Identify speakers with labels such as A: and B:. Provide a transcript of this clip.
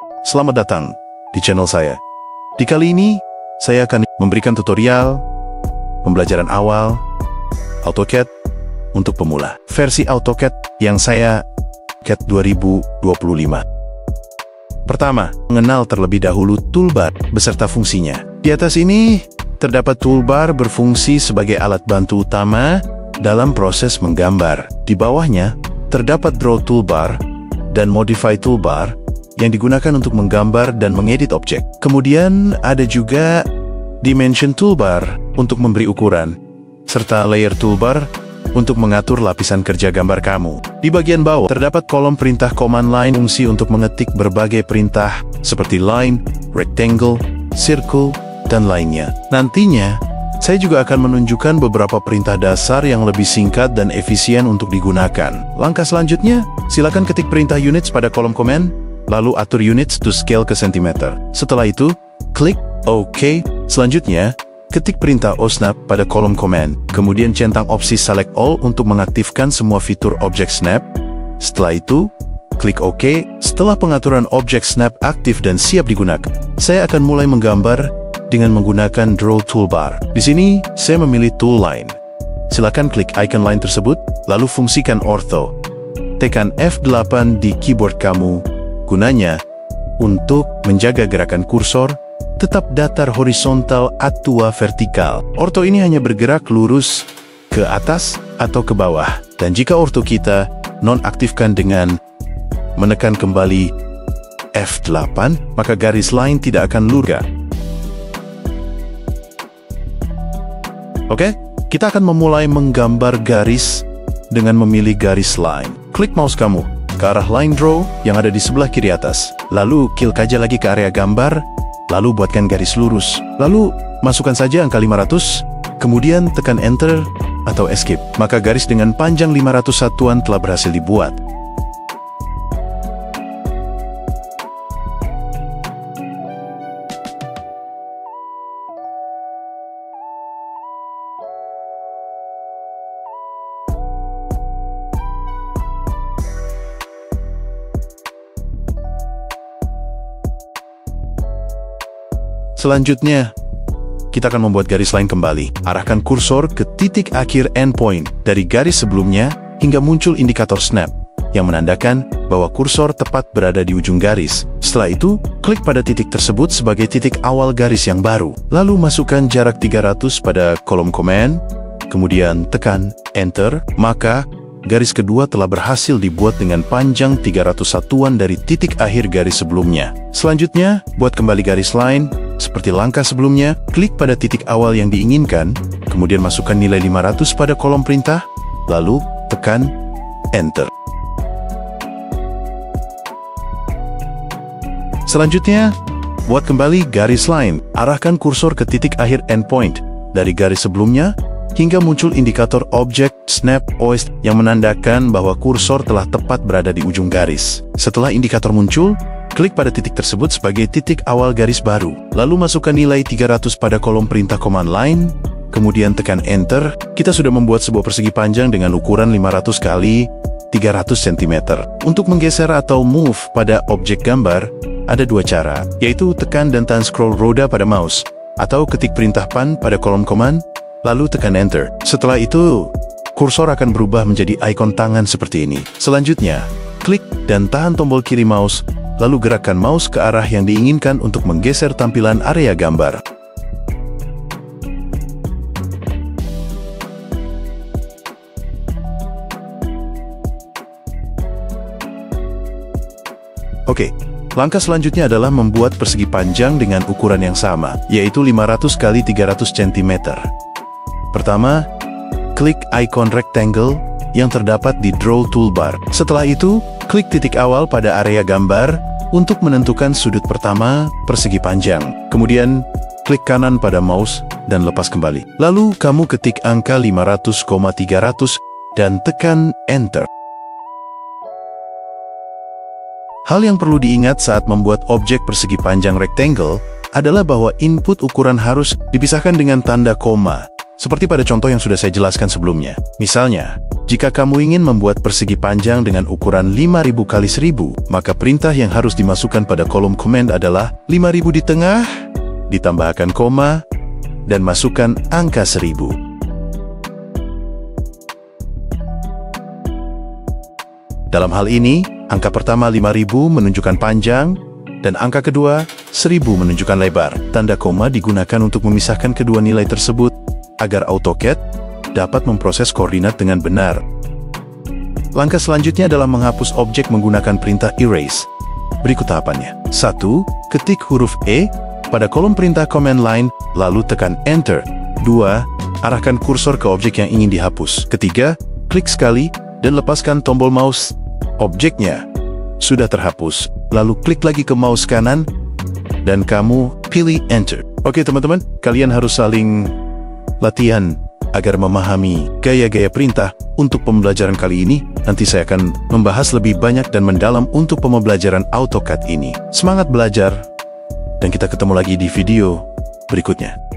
A: Selamat datang di channel saya. Di kali ini, saya akan memberikan tutorial pembelajaran awal AutoCAD untuk pemula. Versi AutoCAD yang saya CAD 2025. Pertama, mengenal terlebih dahulu toolbar beserta fungsinya. Di atas ini, terdapat toolbar berfungsi sebagai alat bantu utama dalam proses menggambar. Di bawahnya, terdapat Draw Toolbar dan Modify Toolbar yang digunakan untuk menggambar dan mengedit objek. Kemudian ada juga Dimension Toolbar untuk memberi ukuran, serta Layer Toolbar untuk mengatur lapisan kerja gambar kamu. Di bagian bawah terdapat kolom perintah command line fungsi untuk mengetik berbagai perintah seperti line, rectangle, circle, dan lainnya. Nantinya, saya juga akan menunjukkan beberapa perintah dasar yang lebih singkat dan efisien untuk digunakan. Langkah selanjutnya, silakan ketik perintah units pada kolom komen, lalu atur units to scale ke centimeter. Setelah itu, klik OK. Selanjutnya, ketik perintah OSnap pada kolom komen. Kemudian centang opsi Select All untuk mengaktifkan semua fitur objek snap. Setelah itu, klik OK. Setelah pengaturan objek snap aktif dan siap digunakan, saya akan mulai menggambar dengan menggunakan Draw Toolbar. Di sini, saya memilih Tool Line. Silakan klik icon line tersebut, lalu fungsikan Ortho. Tekan F8 di keyboard kamu, gunanya untuk menjaga gerakan kursor tetap datar horizontal atau vertikal. Ortho ini hanya bergerak lurus ke atas atau ke bawah. Dan jika ortho kita nonaktifkan dengan menekan kembali F8, maka garis line tidak akan lurus. Oke, kita akan memulai menggambar garis dengan memilih garis line. Klik mouse kamu ke arah line draw yang ada di sebelah kiri atas. Lalu klik aja lagi ke area gambar, lalu buatkan garis lurus. Lalu masukkan saja angka 500, kemudian tekan enter atau escape. Maka garis dengan panjang 500 satuan telah berhasil dibuat. Selanjutnya, kita akan membuat garis line kembali. Arahkan kursor ke titik akhir endpoint dari garis sebelumnya hingga muncul indikator snap yang menandakan bahwa kursor tepat berada di ujung garis. Setelah itu, klik pada titik tersebut sebagai titik awal garis yang baru. Lalu masukkan jarak 300 pada kolom komen, kemudian tekan enter, maka garis kedua telah berhasil dibuat dengan panjang 300 satuan dari titik akhir garis sebelumnya. Selanjutnya, buat kembali garis line. Seperti langkah sebelumnya, klik pada titik awal yang diinginkan, kemudian masukkan nilai 500 pada kolom perintah, lalu tekan enter. Selanjutnya, buat kembali garis line. Arahkan kursor ke titik akhir endpoint dari garis sebelumnya, hingga muncul indikator objek snap OS yang menandakan bahwa kursor telah tepat berada di ujung garis. Setelah indikator muncul, klik pada titik tersebut sebagai titik awal garis baru. Lalu masukkan nilai 300 pada kolom perintah command line, kemudian tekan enter. Kita sudah membuat sebuah persegi panjang dengan ukuran 500 kali 300 cm. Untuk menggeser atau move pada objek gambar, ada dua cara, yaitu tekan dan tahan scroll roda pada mouse, atau ketik perintah pan pada kolom command, lalu tekan enter. Setelah itu, kursor akan berubah menjadi ikon tangan seperti ini. Selanjutnya, klik dan tahan tombol kiri mouse, lalu gerakkan mouse ke arah yang diinginkan untuk menggeser tampilan area gambar. Oke, langkah selanjutnya adalah membuat persegi panjang dengan ukuran yang sama, yaitu 500 kali 300 cm. Pertama, klik ikon rectangle yang terdapat di Draw Toolbar. Setelah itu, klik titik awal pada area gambar untuk menentukan sudut pertama persegi panjang. Kemudian, klik kanan pada mouse dan lepas kembali. Lalu, kamu ketik angka 500,300 dan tekan enter. Hal yang perlu diingat saat membuat objek persegi panjang rectangle adalah bahwa input ukuran harus dipisahkan dengan tanda koma, seperti pada contoh yang sudah saya jelaskan sebelumnya. Misalnya, Jika kamu ingin membuat persegi panjang dengan ukuran 5000 kali 1000, maka perintah yang harus dimasukkan pada kolom command adalah 5000 di tengah, ditambahkan koma, dan masukkan angka 1000. Dalam hal ini, angka pertama 5000 menunjukkan panjang, dan angka kedua 1000 menunjukkan lebar. Tanda koma digunakan untuk memisahkan kedua nilai tersebut, agar AutoCAD dapat memproses koordinat dengan benar. Langkah selanjutnya adalah menghapus objek menggunakan perintah erase. Berikut tahapannya. 1. Ketik huruf E pada kolom perintah command line, lalu tekan Enter. 2. Arahkan kursor ke objek yang ingin dihapus. Ketiga, klik sekali dan lepaskan tombol mouse. Objeknya sudah terhapus. Lalu klik lagi ke mouse kanan dan kamu pilih Enter. Oke teman-teman, kalian harus saling latihan agar memahami gaya-gaya perintah. Untuk pembelajaran kali ini, nanti saya akan membahas lebih banyak dan mendalam untuk pembelajaran AutoCAD ini. Semangat belajar, dan kita ketemu lagi di video berikutnya.